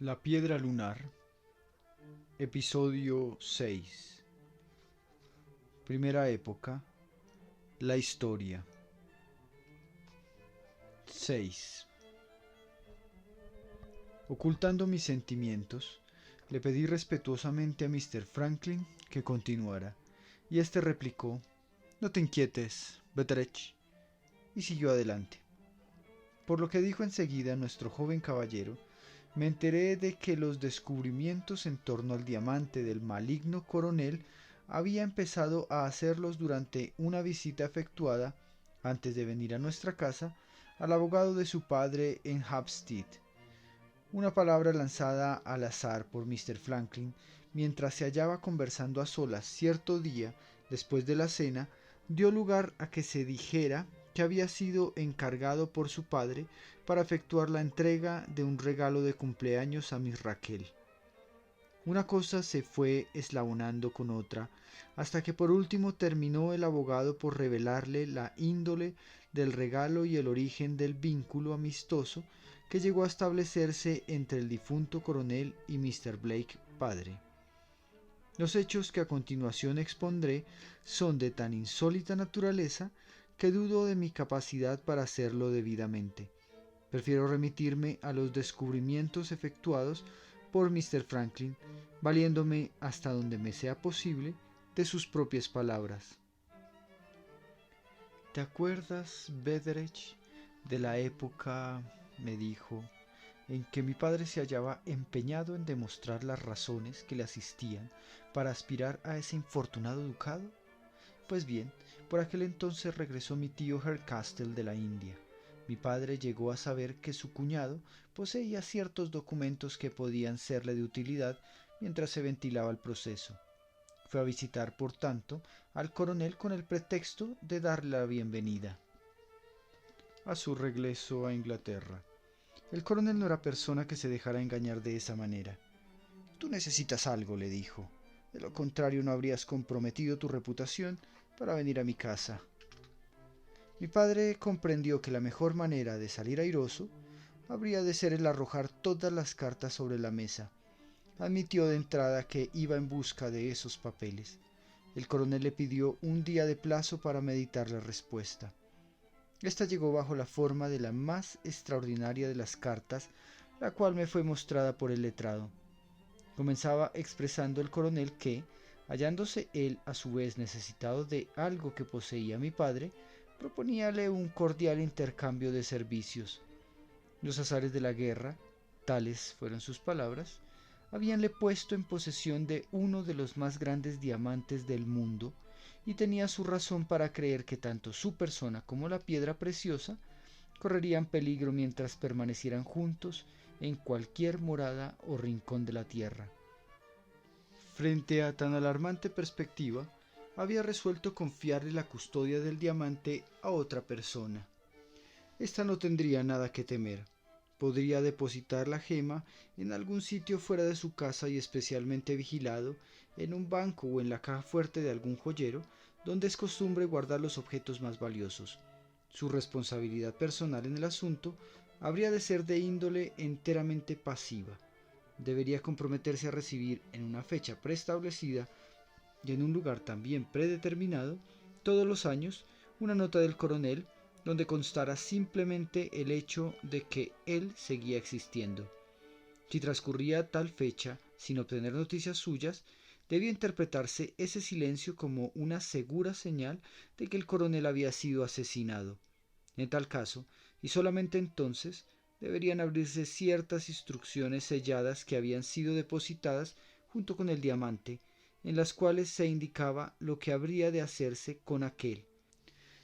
La piedra lunar, episodio 6. Primera época, la historia. 6. Ocultando mis sentimientos, le pedí respetuosamente a Mr. Franklin que continuara, y éste replicó: «No te inquietes, Betteredge», y siguió adelante. Por lo que dijo enseguida nuestro joven caballero, me enteré de que los descubrimientos en torno al diamante del maligno coronel había empezado a hacerlos durante una visita efectuada, antes de venir a nuestra casa, al abogado de su padre en Hampstead. Una palabra lanzada al azar por Mr. Franklin mientras se hallaba conversando a solas cierto día después de la cena dio lugar a que se dijera que había sido encargado por su padre para efectuar la entrega de un regalo de cumpleaños a Miss Raquel. Una cosa se fue eslabonando con otra, hasta que por último terminó el abogado por revelarle la índole del regalo y el origen del vínculo amistoso que llegó a establecerse entre el difunto coronel y Mr. Blake padre. Los hechos que a continuación expondré son de tan insólita naturaleza que dudo de mi capacidad para hacerlo debidamente. Prefiero remitirme a los descubrimientos efectuados por Mr. Franklin, valiéndome hasta donde me sea posible de sus propias palabras. ¿Te acuerdas, Betteredge, de la época, me dijo, en que mi padre se hallaba empeñado en demostrar las razones que le asistían para aspirar a ese infortunado ducado? Pues bien, por aquel entonces regresó mi tío Hardcastle de la India. Mi padre llegó a saber que su cuñado poseía ciertos documentos que podían serle de utilidad mientras se ventilaba el proceso. Fue a visitar, por tanto, al coronel con el pretexto de darle la bienvenida a su regreso a Inglaterra. El coronel no era persona que se dejara engañar de esa manera. «Tú necesitas algo», le dijo. «De lo contrario no habrías comprometido tu reputación para venir a mi casa». Mi padre comprendió que la mejor manera de salir airoso habría de ser el arrojar todas las cartas sobre la mesa. Admitió de entrada que iba en busca de esos papeles. El coronel le pidió un día de plazo para meditar la respuesta. Esta llegó bajo la forma de la más extraordinaria de las cartas, la cual me fue mostrada por el letrado. Comenzaba expresando el coronel que, hallándose él a su vez necesitado de algo que poseía mi padre, proponíale un cordial intercambio de servicios. Los azares de la guerra, tales fueron sus palabras, habíanle puesto en posesión de uno de los más grandes diamantes del mundo, y tenía su razón para creer que tanto su persona como la piedra preciosa correrían peligro mientras permanecieran juntos en cualquier morada o rincón de la tierra. Frente a tan alarmante perspectiva, había resuelto confiarle la custodia del diamante a otra persona. Esta no tendría nada que temer. Podría depositar la gema en algún sitio fuera de su casa y especialmente vigilado, en un banco o en la caja fuerte de algún joyero, donde es costumbre guardar los objetos más valiosos. Su responsabilidad personal en el asunto habría de ser de índole enteramente pasiva. Debería comprometerse a recibir en una fecha preestablecida y en un lugar también predeterminado, todos los años, una nota del coronel donde constara simplemente el hecho de que él seguía existiendo. Si transcurría tal fecha sin obtener noticias suyas, debía interpretarse ese silencio como una segura señal de que el coronel había sido asesinado. En tal caso, y solamente entonces, deberían abrirse ciertas instrucciones selladas que habían sido depositadas junto con el diamante, en las cuales se indicaba lo que habría de hacerse con aquel.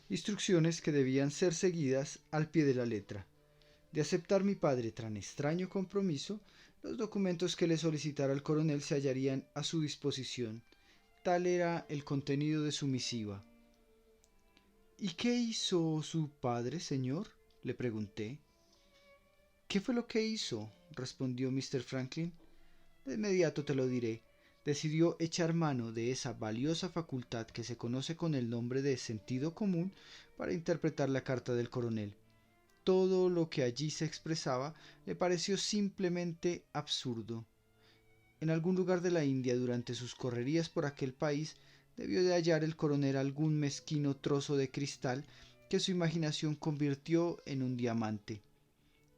Instrucciones que debían ser seguidas al pie de la letra. De aceptar mi padre tan extraño compromiso, los documentos que le solicitara el coronel se hallarían a su disposición. Tal era el contenido de su misiva. «¿Y qué hizo su padre, señor?», le pregunté. «¿Qué fue lo que hizo?», respondió Mr. Franklin. «De inmediato te lo diré. Decidió echar mano de esa valiosa facultad que se conoce con el nombre de sentido común para interpretar la carta del coronel. todo lo que allí se expresaba le pareció simplemente absurdo. En algún lugar de la India, durante sus correrías por aquel país, debió de hallar el coronel algún mezquino trozo de cristal que su imaginación convirtió en un diamante.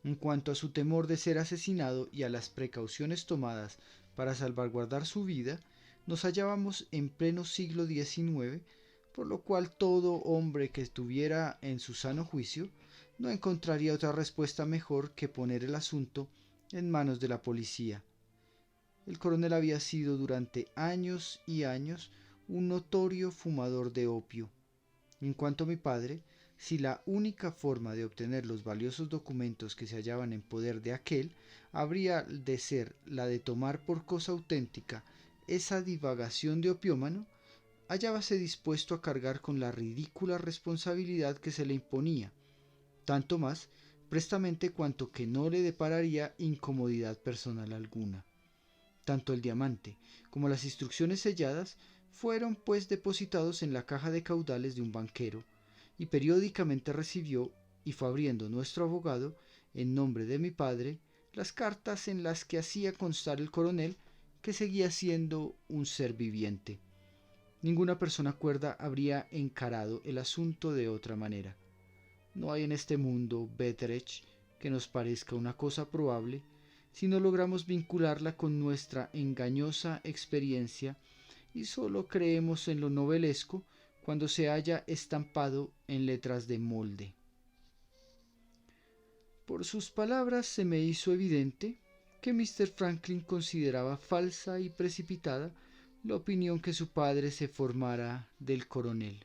En cuanto a su temor de ser asesinado y a las precauciones tomadas para salvaguardar su vida, nos hallábamos en pleno siglo XIX, por lo cual todo hombre que estuviera en su sano juicio no encontraría otra respuesta mejor que poner el asunto en manos de la policía. El coronel había sido durante años y años un notorio fumador de opio. En cuanto a mi padre, si la única forma de obtener los valiosos documentos que se hallaban en poder de aquel habría de ser la de tomar por cosa auténtica esa divagación de opiómano, hallábase dispuesto a cargar con la ridícula responsabilidad que se le imponía, tanto más prestamente cuanto que no le depararía incomodidad personal alguna. Tanto el diamante como las instrucciones selladas fueron pues depositados en la caja de caudales de un banquero, y periódicamente recibió y fue abriendo nuestro abogado, en nombre de mi padre, las cartas en las que hacía constar el coronel que seguía siendo un ser viviente. Ninguna persona cuerda habría encarado el asunto de otra manera. No hay en este mundo, Betteredge, que nos parezca una cosa probable, si no logramos vincularla con nuestra engañosa experiencia, y sólo creemos en lo novelesco cuando se halla estampado en letras de molde. Por sus palabras se me hizo evidente que Mr. Franklin consideraba falsa y precipitada la opinión que su padre se formara del coronel.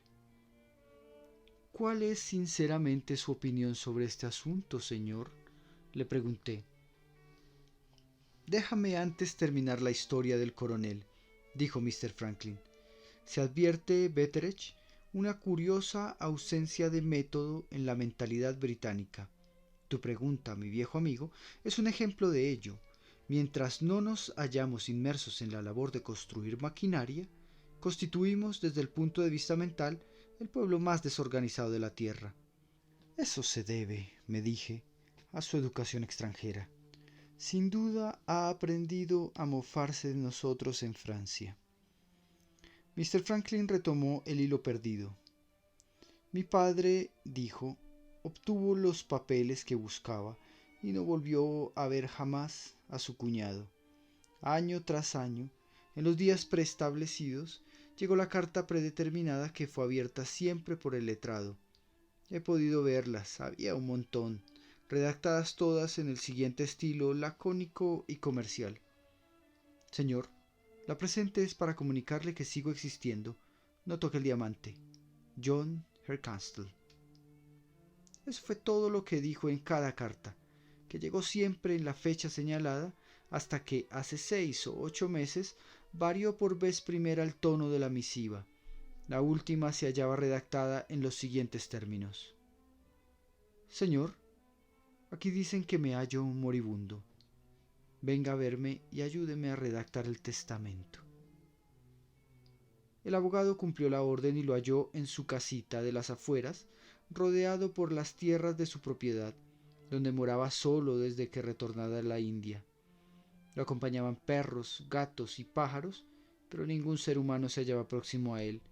¿Cuál es sinceramente su opinión sobre este asunto, señor?, le pregunté. Déjame antes terminar la historia del coronel, dijo Mr. Franklin. Se advierte, Betteredge, una curiosa ausencia de método en la mentalidad británica. Tu pregunta, mi viejo amigo, es un ejemplo de ello. Mientras no nos hallamos inmersos en la labor de construir maquinaria, constituimos desde el punto de vista mental el pueblo más desorganizado de la tierra. Eso se debe, me dije, a su educación extranjera. Sin duda ha aprendido a mofarse de nosotros en Francia. Mr. Franklin retomó el hilo perdido. Mi padre, dijo, obtuvo los papeles que buscaba y no volvió a ver jamás a su cuñado. Año tras año, en los días preestablecidos, llegó la carta predeterminada que fue abierta siempre por el letrado. He podido verlas, había un montón, redactadas todas en el siguiente estilo lacónico y comercial. Señor, la presente es para comunicarle que sigo existiendo. No toque el diamante. John Hercastle. Eso fue todo lo que dijo en cada carta, que llegó siempre en la fecha señalada, hasta que hace 6 o 8 meses varió por vez primera el tono de la misiva. La última se hallaba redactada en los siguientes términos. Señor, aquí dicen que me hallo moribundo. Venga a verme y ayúdeme a redactar el testamento. El abogado cumplió la orden y lo halló en su casita de las afueras, rodeado por las tierras de su propiedad, donde moraba solo desde que retornara a la India. Lo acompañaban perros, gatos y pájaros, pero ningún ser humano se hallaba próximo a él,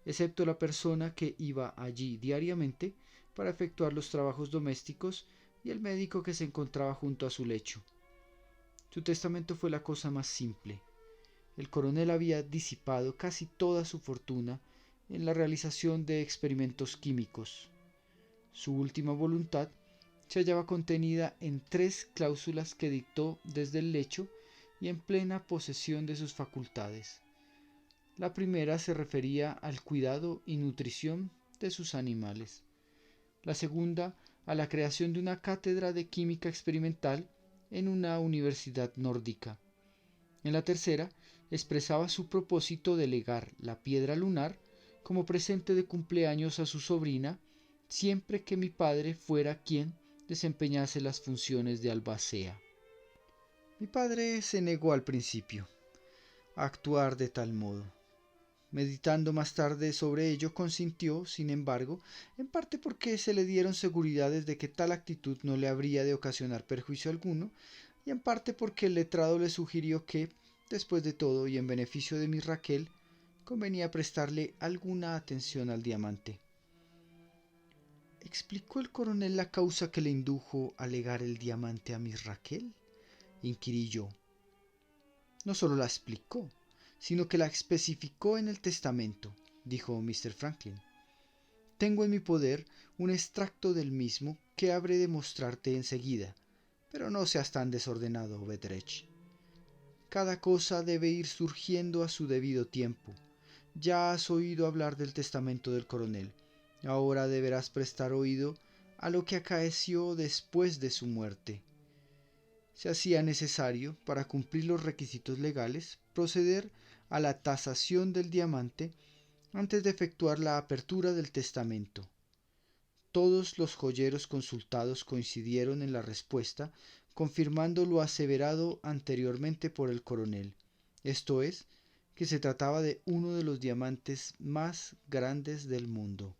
excepto la persona que iba allí diariamente para efectuar los trabajos domésticos y el médico que se encontraba junto a su lecho. Su testamento fue la cosa más simple. El coronel había disipado casi toda su fortuna en la realización de experimentos químicos. Su última voluntad se hallaba contenida en 3 cláusulas que dictó desde el lecho y en plena posesión de sus facultades. La primera se refería al cuidado y nutrición de sus animales. La segunda, a la creación de una cátedra de química experimental en una universidad nórdica. En la tercera, expresaba su propósito de legar la piedra lunar como presente de cumpleaños a su sobrina, siempre que mi padre fuera quien desempeñase las funciones de albacea. Mi padre se negó al principio a actuar de tal modo. Meditando más tarde sobre ello, consintió, sin embargo, en parte porque se le dieron seguridades de que tal actitud no le habría de ocasionar perjuicio alguno, y en parte porque el letrado le sugirió que, después de todo y en beneficio de Miss Raquel, convenía prestarle alguna atención al diamante. ¿Explicó el coronel la causa que le indujo a legar el diamante a Miss Raquel?, inquirí yo. No solo la explicó, sino que la especificó en el testamento, dijo Mr. Franklin. Tengo en mi poder un extracto del mismo que habré de mostrarte enseguida, pero no seas tan desordenado, Betteredge. Cada cosa debe ir surgiendo a su debido tiempo. Ya has oído hablar del testamento del coronel. Ahora deberás prestar oído a lo que acaeció después de su muerte. Se hacía necesario, para cumplir los requisitos legales, proceder a la tasación del diamante antes de efectuar la apertura del testamento. Todos los joyeros consultados coincidieron en la respuesta, confirmando lo aseverado anteriormente por el coronel, esto es, que se trataba de uno de los diamantes más grandes del mundo.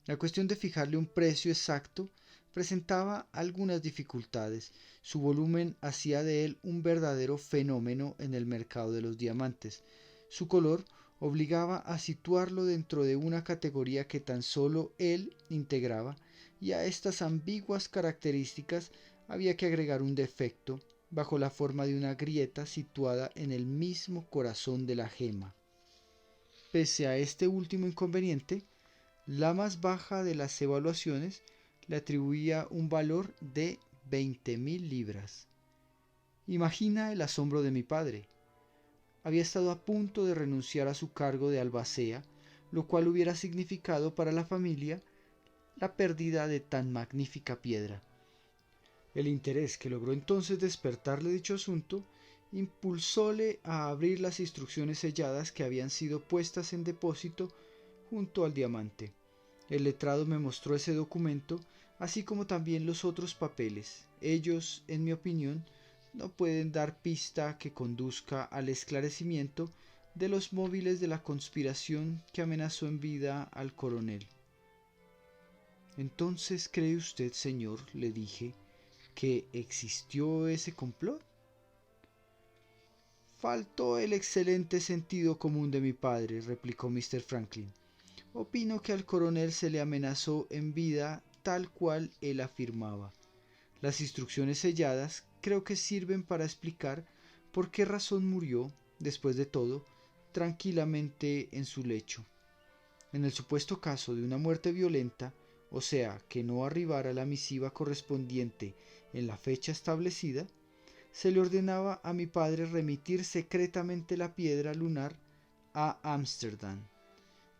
La cuestión de fijarle un precio exacto presentaba algunas dificultades. Su volumen hacía de él un verdadero fenómeno en el mercado de los diamantes. Su color obligaba a situarlo dentro de una categoría que tan solo él integraba, y a estas ambiguas características había que agregar un defecto, bajo la forma de una grieta situada en el mismo corazón de la gema. Pese a este último inconveniente, la más baja de las evaluaciones le atribuía un valor de 20.000 libras. Imagina el asombro de mi padre. Había estado a punto de renunciar a su cargo de albacea, lo cual hubiera significado para la familia la pérdida de tan magnífica piedra. El interés que logró entonces despertarle dicho asunto impulsóle a abrir las instrucciones selladas que habían sido puestas en depósito junto al diamante. El letrado me mostró ese documento, así como también los otros papeles. Ellos, en mi opinión, no pueden dar pista que conduzca al esclarecimiento de los móviles de la conspiración que amenazó en vida al coronel. ¿Entonces cree usted, señor, le dije, que existió ese complot? Faltó el excelente sentido común de mi padre, replicó Mr. Franklin. Opino que al coronel se le amenazó en vida tal cual él afirmaba. Las instrucciones selladas creo que sirven para explicar por qué razón murió, después de todo, tranquilamente en su lecho. En el supuesto caso de una muerte violenta, o sea, que no arribara la misiva correspondiente en la fecha establecida, se le ordenaba a mi padre remitir secretamente la piedra lunar a Ámsterdam.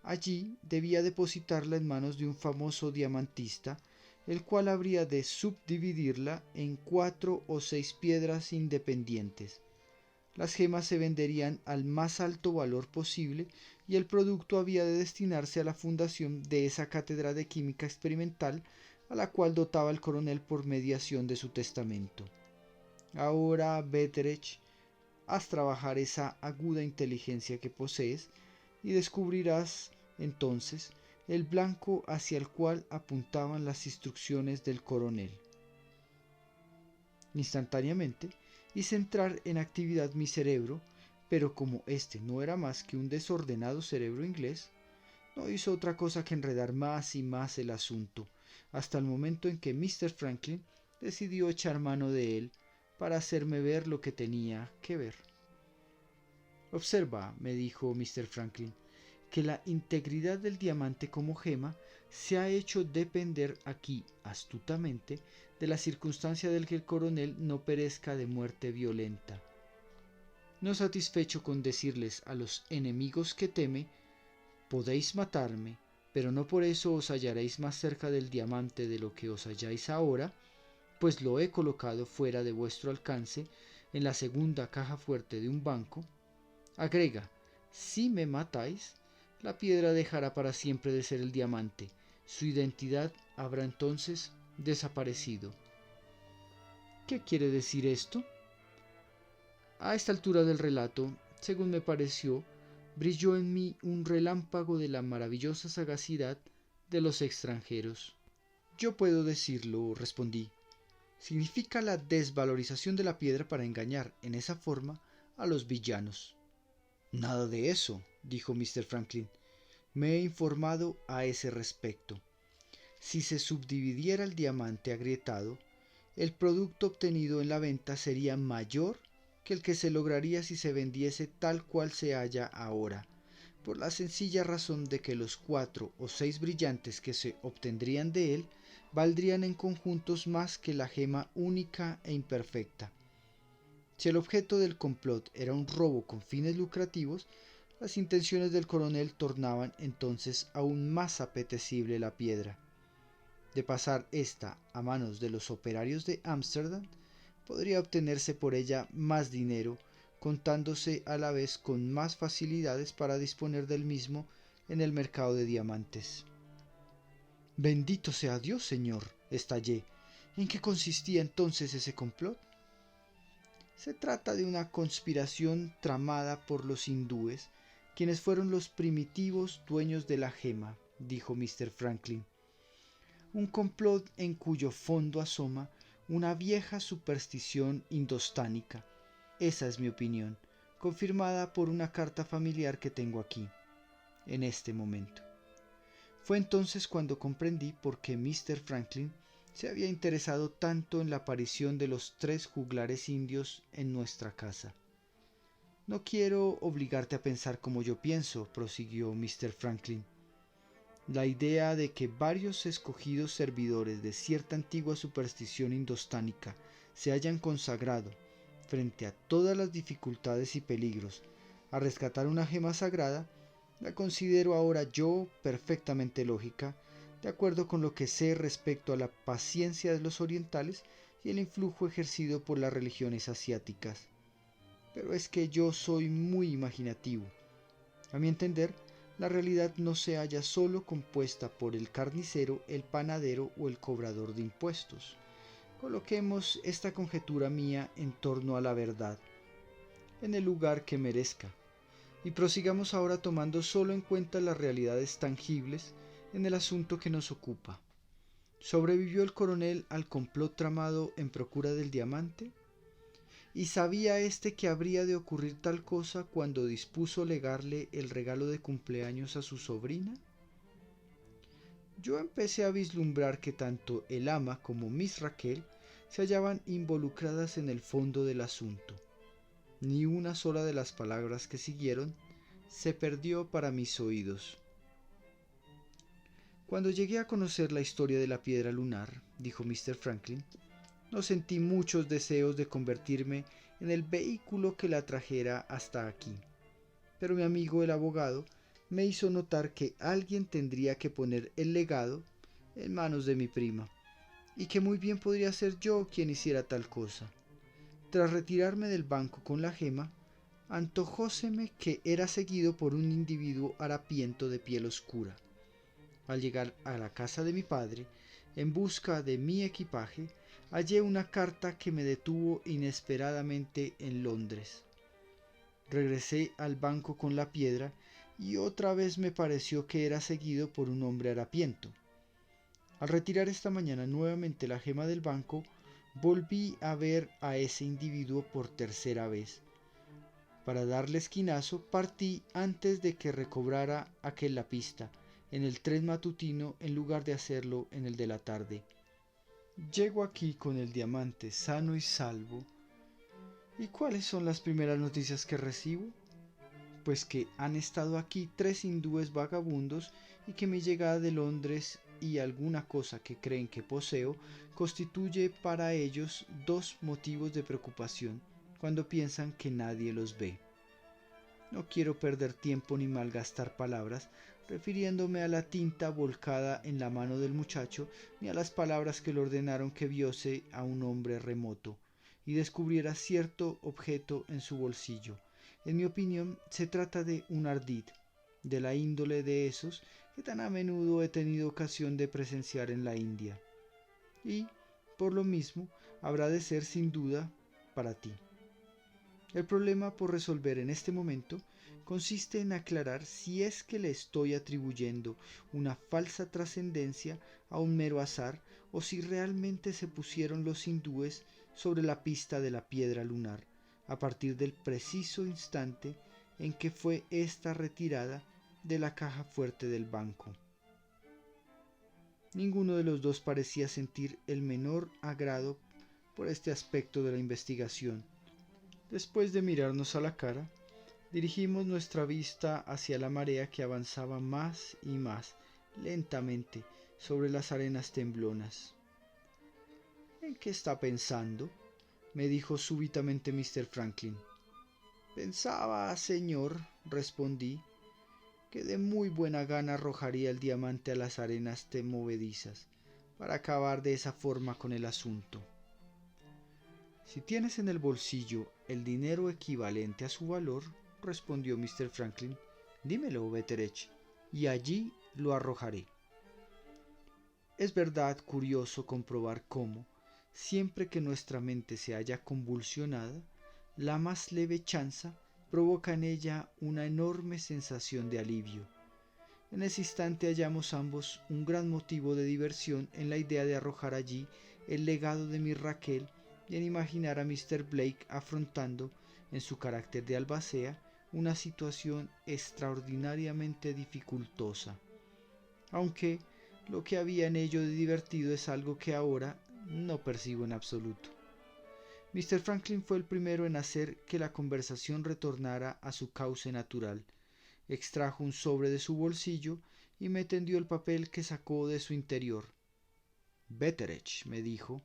Allí debía depositarla en manos de un famoso diamantista, el cual habría de subdividirla en 4 o 6 piedras independientes. Las gemas se venderían al más alto valor posible y el producto había de destinarse a la fundación de esa cátedra de química experimental a la cual dotaba el coronel por mediación de su testamento. Ahora, Betteredge, haz trabajar esa aguda inteligencia que posees y descubrirás entonces el blanco hacia el cual apuntaban las instrucciones del coronel. Instantáneamente hice entrar en actividad mi cerebro, pero como este no era más que un desordenado cerebro inglés, no hizo otra cosa que enredar más y más el asunto, hasta el momento en que Mr. Franklin decidió echar mano de él para hacerme ver lo que tenía que ver. Observa, me dijo Mr. Franklin, que la integridad del diamante como gema se ha hecho depender aquí astutamente de la circunstancia de que el coronel no perezca de muerte violenta. No satisfecho con decirles a los enemigos que teme, podéis matarme, pero no por eso os hallaréis más cerca del diamante de lo que os halláis ahora, pues lo he colocado fuera de vuestro alcance en la segunda caja fuerte de un banco, agrega, si me matáis, la piedra dejará para siempre de ser el diamante. Su identidad habrá entonces desaparecido. ¿Qué quiere decir esto? A esta altura del relato, según me pareció, brilló en mí un relámpago de la maravillosa sagacidad de los extranjeros. Yo puedo decirlo, respondí. Significa la desvalorización de la piedra para engañar, en esa forma, a los villanos. Nada de eso, dijo Mr. Franklin. Me he informado a ese respecto. Si se subdividiera el diamante agrietado, el producto obtenido en la venta sería mayor que el que se lograría si se vendiese tal cual se halla ahora, por la sencilla razón de que los 4 o 6 brillantes que se obtendrían de él valdrían en conjuntos más que la gema única e imperfecta. Si el objeto del complot era un robo con fines lucrativos, las intenciones del coronel tornaban entonces aún más apetecible la piedra. De pasar esta a manos de los operarios de Ámsterdam, podría obtenerse por ella más dinero, contándose a la vez con más facilidades para disponer del mismo en el mercado de diamantes. Bendito sea Dios, señor, estallé. ¿En qué consistía entonces ese complot? Se trata de una conspiración tramada por los hindúes, quienes fueron los primitivos dueños de la gema, dijo Mr. Franklin. Un complot en cuyo fondo asoma una vieja superstición indostánica. Esa es mi opinión, confirmada por una carta familiar que tengo aquí, en este momento. Fue entonces cuando comprendí por qué Mr. Franklin se había interesado tanto en la aparición de los 3 juglares indios en nuestra casa. No quiero obligarte a pensar como yo pienso, prosiguió Mr. Franklin. La idea de que varios escogidos servidores de cierta antigua superstición indostánica se hayan consagrado, frente a todas las dificultades y peligros, a rescatar una gema sagrada, la considero ahora yo perfectamente lógica, de acuerdo con lo que sé respecto a la paciencia de los orientales y el influjo ejercido por las religiones asiáticas. Pero es que yo soy muy imaginativo. A mi entender, la realidad no se halla solo compuesta por el carnicero, el panadero o el cobrador de impuestos. Coloquemos esta conjetura mía en torno a la verdad, en el lugar que merezca, y prosigamos ahora tomando solo en cuenta las realidades tangibles en el asunto que nos ocupa. ¿Sobrevivió el coronel al complot tramado en procura del diamante? ¿Y sabía éste que habría de ocurrir tal cosa cuando dispuso legarle el regalo de cumpleaños a su sobrina? Yo empecé a vislumbrar que tanto el ama como Miss Raquel se hallaban involucradas en el fondo del asunto. Ni una sola de las palabras que siguieron se perdió para mis oídos. Cuando llegué a conocer la historia de la piedra lunar, dijo Mr. Franklin, no sentí muchos deseos de convertirme en el vehículo que la trajera hasta aquí. Pero mi amigo el abogado me hizo notar que alguien tendría que poner el legado en manos de mi prima, y que muy bien podría ser yo quien hiciera tal cosa. Tras retirarme del banco con la gema, antojóseme que era seguido por un individuo harapiento de piel oscura. Al llegar a la casa de mi padre, en busca de mi equipaje, hallé una carta que me detuvo inesperadamente en Londres. Regresé al banco con la piedra y otra vez me pareció que era seguido por un hombre harapiento. Al retirar esta mañana nuevamente la gema del banco, volví a ver a ese individuo por tercera vez. Para darle esquinazo, partí antes de que recobrara aquel la pista, en el tren matutino en lugar de hacerlo en el de la tarde. Llego aquí con el diamante sano y salvo. ¿Y cuáles son las primeras noticias que recibo? Pues que han estado aquí 3 hindúes vagabundos y que mi llegada de Londres y alguna cosa que creen que poseo constituye para ellos 2 motivos de preocupación cuando piensan que nadie los ve. No quiero perder tiempo ni malgastar palabras refiriéndome a la tinta volcada en la mano del muchacho ni a las palabras que le ordenaron que viose a un hombre remoto y descubriera cierto objeto en su bolsillo. En mi opinión, se trata de un ardid, de la índole de esos que tan a menudo he tenido ocasión de presenciar en la India. Y, por lo mismo, habrá de ser sin duda para ti. El problema por resolver en este momento consiste en aclarar si es que le estoy atribuyendo una falsa trascendencia a un mero azar o si realmente se pusieron los hindúes sobre la pista de la piedra lunar a partir del preciso instante en que fue ésta retirada de la caja fuerte del banco. Ninguno de los dos parecía sentir el menor agrado por este aspecto de la investigación. Después de mirarnos a la cara, dirigimos nuestra vista hacia la marea que avanzaba más y más lentamente sobre las arenas temblonas. ¿En qué está pensando?, me dijo súbitamente Mr. Franklin. Pensaba, señor, respondí, que de muy buena gana arrojaría el diamante a las arenas movedizas, para acabar de esa forma con el asunto. Si tienes en el bolsillo el dinero equivalente a su valor, respondió Mr. Franklin, dímelo, Betteredge, y allí lo arrojaré. Es verdad curioso comprobar cómo, siempre que nuestra mente se halla convulsionada, la más leve chanza provoca en ella una enorme sensación de alivio. En ese instante hallamos ambos un gran motivo de diversión en la idea de arrojar allí el legado de mi Raquel y en imaginar a Mr. Blake afrontando, en su carácter de albacea, una situación extraordinariamente dificultosa. Aunque lo que había en ello de divertido es algo que ahora no percibo en absoluto. Mr. Franklin fue el primero en hacer que la conversación retornara a su cauce natural. Extrajo un sobre de su bolsillo y me tendió el papel que sacó de su interior. Betteredge, me dijo,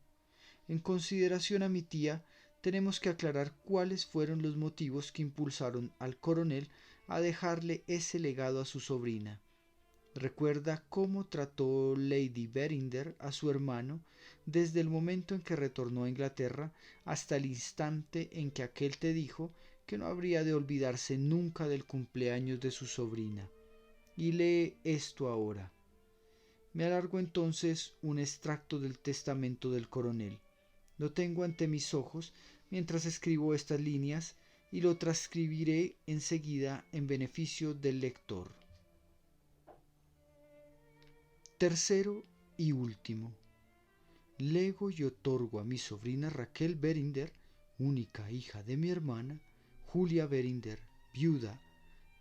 en consideración a mi tía, tenemos que aclarar cuáles fueron los motivos que impulsaron al coronel a dejarle ese legado a su sobrina. Recuerda cómo trató Lady Verinder a su hermano desde el momento en que retornó a Inglaterra hasta el instante en que aquél te dijo que no habría de olvidarse nunca del cumpleaños de su sobrina. Y lee esto ahora. Me alargó entonces un extracto del testamento del coronel. Lo tengo ante mis ojos mientras escribo estas líneas y lo transcribiré enseguida en beneficio del lector. Tercero y último. Lego y otorgo a mi sobrina Raquel Verinder, única hija de mi hermana, Julia Verinder, viuda,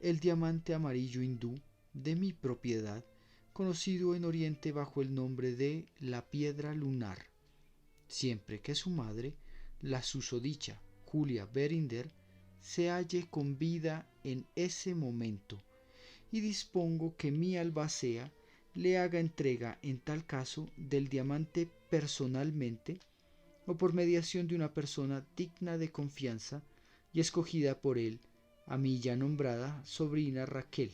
el diamante amarillo hindú de mi propiedad, conocido en Oriente bajo el nombre de la piedra lunar, siempre que su madre, la susodicha Julia Verinder, se halle con vida en ese momento, y dispongo que mi albacea le haga entrega en tal caso del diamante personalmente o por mediación de una persona digna de confianza y escogida por él, a mi ya nombrada sobrina Raquel,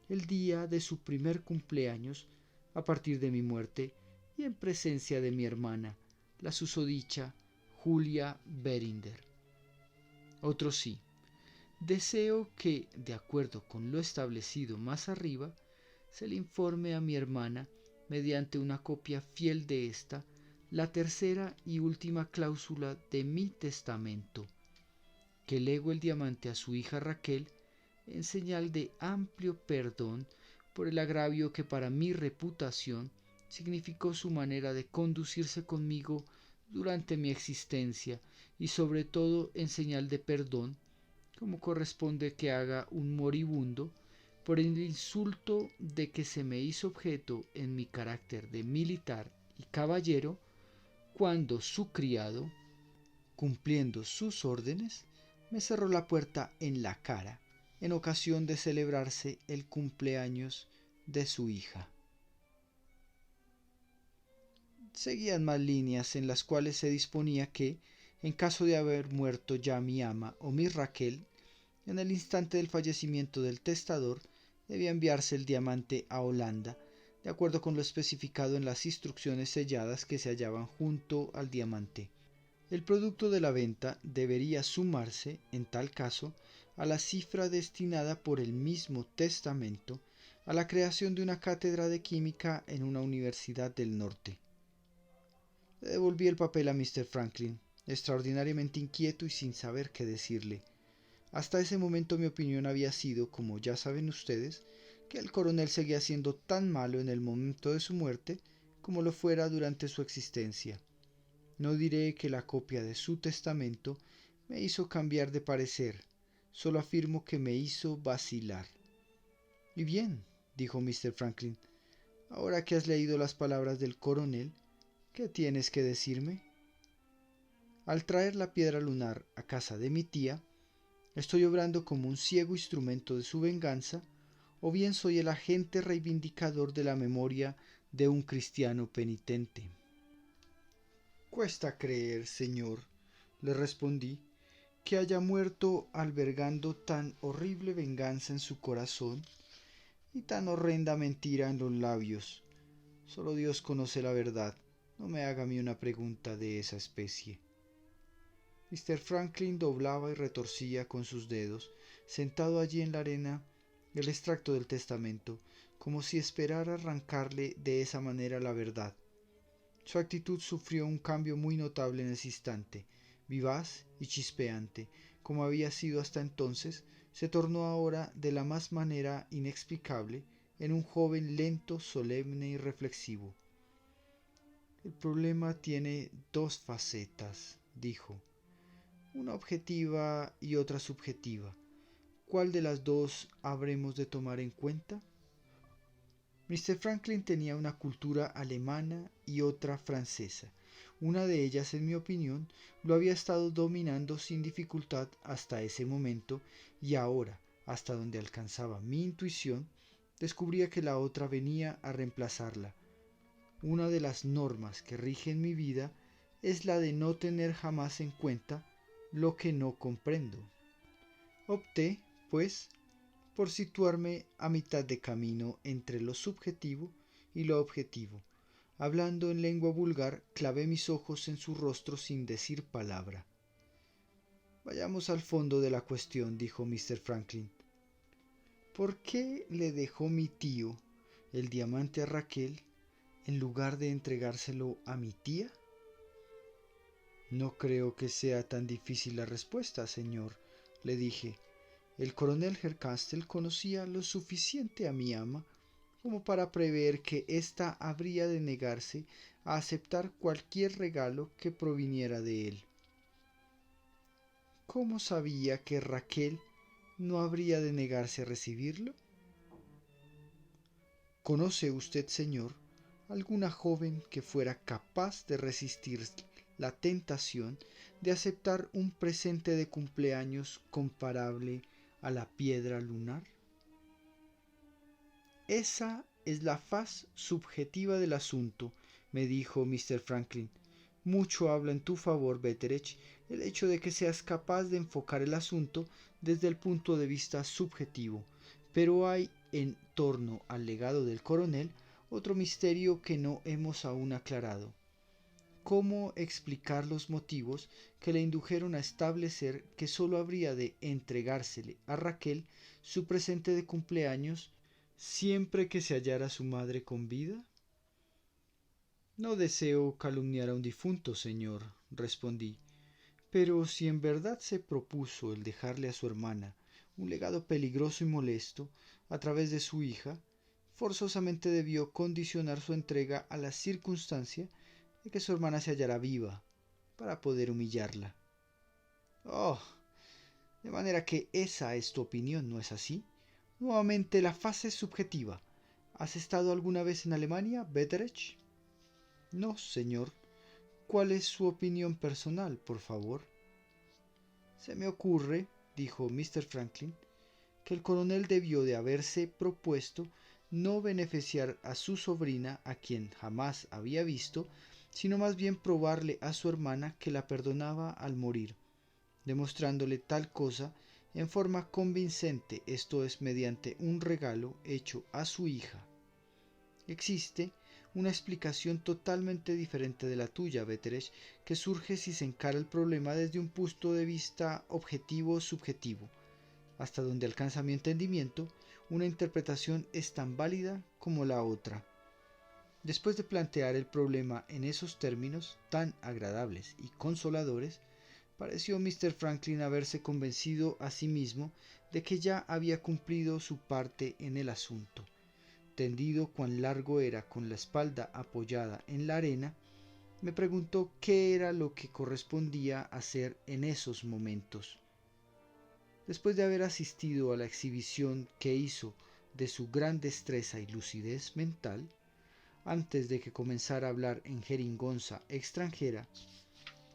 el día de su primer cumpleaños, a partir de mi muerte y en presencia de mi hermana, la susodicha Julia Verinder. Otro sí. Deseo que, de acuerdo con lo establecido más arriba, se le informe a mi hermana, mediante una copia fiel de esta, la tercera y última cláusula de mi testamento, que lego el diamante a su hija Raquel en señal de amplio perdón por el agravio que para mi reputación significó su manera de conducirse conmigo durante mi existencia y sobre todo en señal de perdón, como corresponde que haga un moribundo, por el insulto de que se me hizo objeto en mi carácter de militar y caballero, cuando su criado, cumpliendo sus órdenes, me cerró la puerta en la cara, en ocasión de celebrarse el cumpleaños de su hija. Seguían más líneas en las cuales se disponía que, en caso de haber muerto ya mi ama o mi Raquel, en el instante del fallecimiento del testador, debía enviarse el diamante a Holanda, de acuerdo con lo especificado en las instrucciones selladas que se hallaban junto al diamante. El producto de la venta debería sumarse, en tal caso, a la cifra destinada por el mismo testamento a la creación de una cátedra de química en una universidad del norte. Le devolví el papel a Mr. Franklin, extraordinariamente inquieto y sin saber qué decirle. Hasta ese momento mi opinión había sido, como ya saben ustedes, que el coronel seguía siendo tan malo en el momento de su muerte como lo fuera durante su existencia. No diré que la copia de su testamento me hizo cambiar de parecer, solo afirmo que me hizo vacilar. Y bien, dijo Mr. Franklin, ahora que has leído las palabras del coronel, ¿qué tienes que decirme? Al traer la piedra lunar a casa de mi tía, ¿estoy obrando como un ciego instrumento de su venganza, o bien soy el agente reivindicador de la memoria de un cristiano penitente? Cuesta creer, señor, le respondí, que haya muerto albergando tan horrible venganza en su corazón y tan horrenda mentira en los labios. Solo Dios conoce la verdad. No me haga a mí una pregunta de esa especie. Mr. Franklin doblaba y retorcía con sus dedos, sentado allí en la arena, el extracto del testamento, como si esperara arrancarle de esa manera la verdad. Su actitud sufrió un cambio muy notable en ese instante. Vivaz y chispeante, como había sido hasta entonces, se tornó ahora de la más manera inexplicable en un joven lento, solemne y reflexivo. El problema tiene dos facetas, dijo, una objetiva y otra subjetiva. ¿Cuál de las dos habremos de tomar en cuenta? Mr. Franklin tenía una cultura alemana y otra francesa. Una de ellas, en mi opinión, lo había estado dominando sin dificultad hasta ese momento, y ahora, hasta donde alcanzaba mi intuición, descubría que la otra venía a reemplazarla. Una de las normas que rigen mi vida es la de no tener jamás en cuenta lo que no comprendo. Opté, pues, por situarme a mitad de camino entre lo subjetivo y lo objetivo. Hablando en lengua vulgar, clavé mis ojos en su rostro sin decir palabra. Vayamos al fondo de la cuestión, dijo Mr. Franklin. ¿Por qué le dejó mi tío el diamante a Raquel en lugar de entregárselo a mi tía? No creo que sea tan difícil la respuesta, señor, le dije. El coronel Hercastle conocía lo suficiente a mi ama como para prever que ésta habría de negarse a aceptar cualquier regalo que proviniera de él. ¿Cómo sabía que Raquel no habría de negarse a recibirlo? ¿Conoce usted, señor, alguna joven que fuera capaz de resistir la tentación de aceptar un presente de cumpleaños comparable a la piedra lunar? Esa es la faz subjetiva del asunto, me dijo Mr. Franklin. Mucho habla en tu favor, Betteredge, el hecho de que seas capaz de enfocar el asunto desde el punto de vista subjetivo, pero hay en torno al legado del coronel otro misterio que no hemos aún aclarado. ¿Cómo explicar los motivos que le indujeron a establecer que sólo habría de entregársele a Raquel su presente de cumpleaños siempre que se hallara su madre con vida? No deseo calumniar a un difunto, señor, respondí, pero si en verdad se propuso el dejarle a su hermana un legado peligroso y molesto a través de su hija, forzosamente debió condicionar su entrega a la circunstancia de que su hermana se hallara viva, para poder humillarla. Oh, de manera que esa es tu opinión, ¿no es así? Nuevamente la fase subjetiva. ¿Has estado alguna vez en Alemania, Betteredge? No, señor. ¿Cuál es su opinión personal, por favor? Se me ocurre, dijo Mr. Franklin, que el coronel debió de haberse propuesto no beneficiar a su sobrina, a quien jamás había visto, sino más bien probarle a su hermana que la perdonaba al morir, demostrándole tal cosa en forma convincente, esto es, mediante un regalo hecho a su hija. Existe una explicación totalmente diferente de la tuya, Betteredge, que surge si se encara el problema desde un punto de vista objetivo-subjetivo. Hasta donde alcanza mi entendimiento, una interpretación es tan válida como la otra. Después de plantear el problema en esos términos tan agradables y consoladores, Pareció Mr. Franklin haberse convencido a sí mismo de que ya había cumplido su parte en el asunto. Tendido cuán largo era con la espalda apoyada en la arena, me preguntó qué era lo que correspondía hacer en esos momentos. Después de haber asistido a la exhibición que hizo de su gran destreza y lucidez mental, antes de que comenzara a hablar en jerigonza extranjera,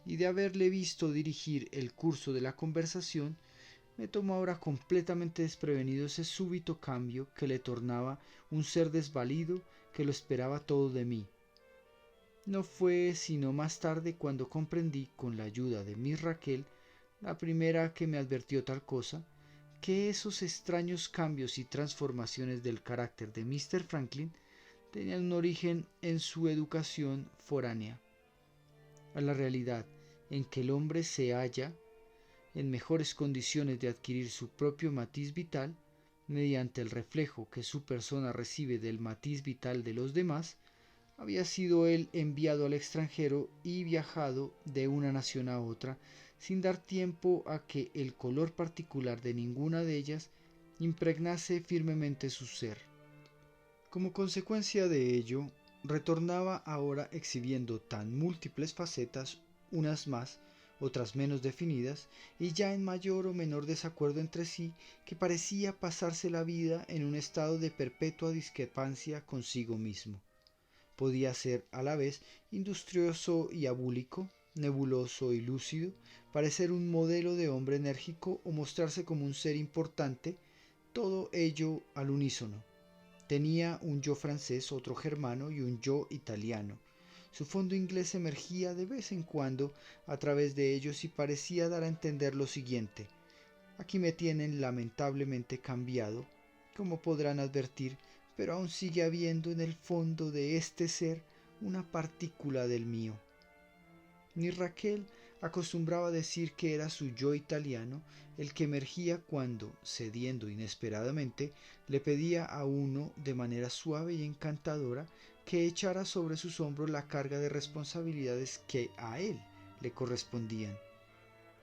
y de haberle visto dirigir el curso de la conversación, me tomó ahora completamente desprevenido ese súbito cambio que le tornaba un ser desvalido que lo esperaba todo de mí. No fue sino más tarde cuando comprendí, con la ayuda de Miss Raquel, la primera que me advirtió tal cosa, que esos extraños cambios y transformaciones del carácter de Mr. Franklin tenían un origen en su educación foránea, a la realidad en que el hombre se halla en mejores condiciones de adquirir su propio matiz vital, mediante el reflejo que su persona recibe del matiz vital de los demás. Había sido él enviado al extranjero y viajado de una nación a otra, sin dar tiempo a que el color particular de ninguna de ellas impregnase firmemente su ser. Como consecuencia de ello, retornaba ahora exhibiendo tan múltiples facetas, unas más, otras menos definidas, y ya en mayor o menor desacuerdo entre sí, que parecía pasarse la vida en un estado de perpetua discrepancia consigo mismo. Podía ser a la vez industrioso y abúlico, nebuloso y lúcido, parecer un modelo de hombre enérgico o mostrarse como un ser importante, todo ello al unísono. Tenía un yo francés, otro germano y un yo italiano. Su fondo inglés emergía de vez en cuando a través de ellos y parecía dar a entender lo siguiente: aquí me tienen lamentablemente cambiado, como podrán advertir, pero aún sigue habiendo en el fondo de este ser una partícula del mío. Ni Raquel acostumbraba decir que era su yo italiano el que emergía cuando, cediendo inesperadamente, le pedía a uno de manera suave y encantadora que echara sobre sus hombros la carga de responsabilidades que a él le correspondían.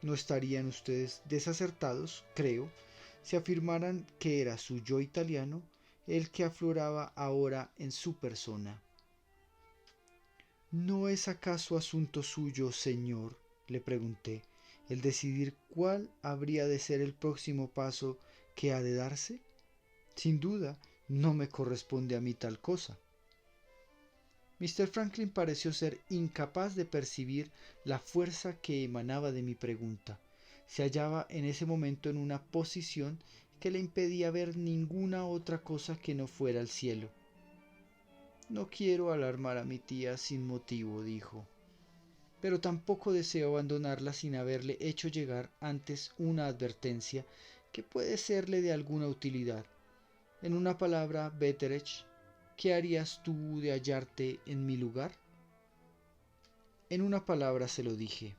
No estarían ustedes desacertados, creo, si afirmaran que era su yo italiano el que afloraba ahora en su persona. ¿No es acaso asunto suyo, señor?, le pregunté, el decidir cuál habría de ser el próximo paso que ha de darse. Sin duda, no me corresponde a mí tal cosa. Mr. Franklin pareció ser incapaz de percibir la fuerza que emanaba de mi pregunta. Se hallaba en ese momento en una posición que le impedía ver ninguna otra cosa que no fuera el cielo. No quiero alarmar a mi tía sin motivo, dijo, pero tampoco deseo abandonarla sin haberle hecho llegar antes una advertencia que puede serle de alguna utilidad. En una palabra, Betteredge, ¿qué harías tú de hallarte en mi lugar? En una palabra se lo dije: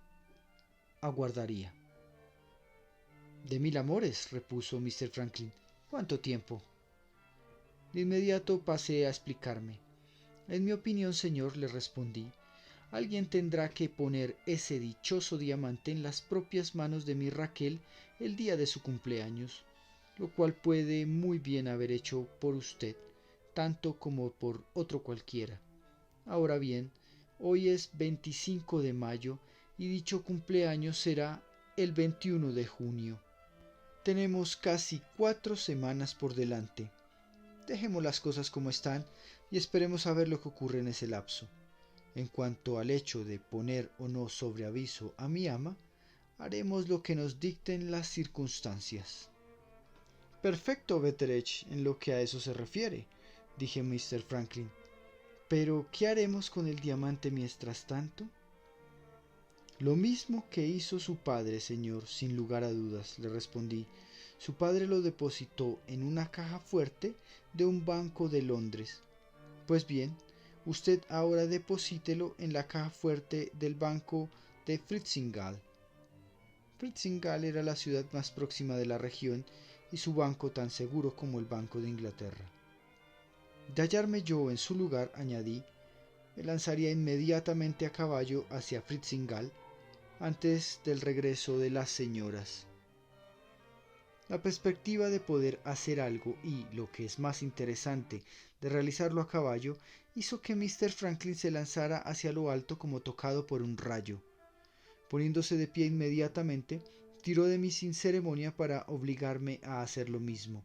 aguardaría. De 1000 amores, repuso Mr. Franklin. ¿Cuánto tiempo? De inmediato pasé a explicarme. En mi opinión, señor, le respondí, alguien tendrá que poner ese dichoso diamante en las propias manos de mi Raquel el día de su cumpleaños, lo cual puede muy bien haber hecho por usted, tanto como por otro cualquiera. Ahora bien, hoy es 25 de mayo y dicho cumpleaños será el 21 de junio. Tenemos casi 4 semanas por delante. Dejemos las cosas como están y esperemos a ver lo que ocurre en ese lapso. En cuanto al hecho de poner o no sobre aviso a mi ama, haremos lo que nos dicten las circunstancias. Perfecto, Betteredge, en lo que a eso se refiere, dije a Mr. Franklin. Pero, ¿qué haremos con el diamante mientras tanto? Lo mismo que hizo su padre, señor, sin lugar a dudas, le respondí. Su padre lo depositó en una caja fuerte de un banco de Londres. Pues bien, usted ahora deposítelo en la caja fuerte del banco de Fritzingal. Fritzingal era la ciudad más próxima de la región y su banco tan seguro como el Banco de Inglaterra. De hallarme yo en su lugar, añadí, me lanzaría inmediatamente a caballo hacia Fritzingal antes del regreso de las señoras. La perspectiva de poder hacer algo y, lo que es más interesante, de realizarlo a caballo, hizo que Mr. Franklin se lanzara hacia lo alto como tocado por un rayo. Poniéndose de pie inmediatamente, tiró de mí sin ceremonia para obligarme a hacer lo mismo.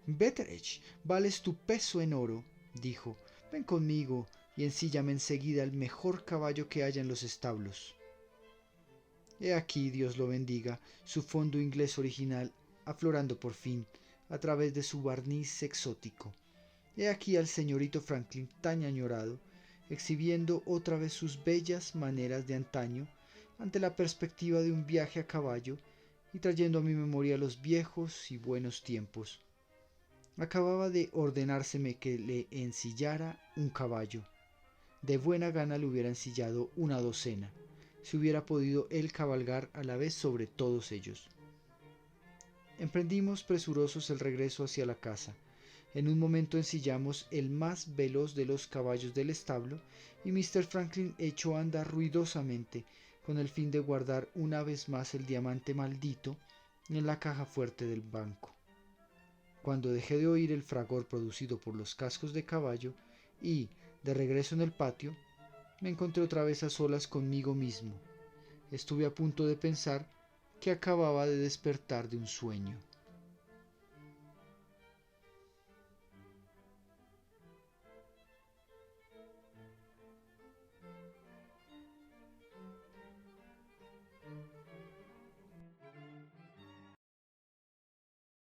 Betteredge, vales tu peso en oro, dijo. Ven conmigo y ensíllame enseguida el mejor caballo que haya en los establos. He aquí, Dios lo bendiga, su fondo inglés original aflorando por fin a través de su barniz exótico. He aquí al señorito Franklin tan añorado, exhibiendo otra vez sus bellas maneras de antaño ante la perspectiva de un viaje a caballo y trayendo a mi memoria los viejos y buenos tiempos. Acababa de ordenárseme que le ensillara un caballo. De buena gana le hubiera ensillado una docena, si hubiera podido él cabalgar a la vez sobre todos ellos. Emprendimos presurosos el regreso hacia la casa. En un momento ensillamos el más veloz de los caballos del establo y Mr. Franklin echó a andar ruidosamente con el fin de guardar una vez más el diamante maldito en la caja fuerte del banco. Cuando dejé de oír el fragor producido por los cascos de caballo y, de regreso en el patio, me encontré otra vez a solas conmigo mismo. Estuve a punto de pensar que acababa de despertar de un sueño.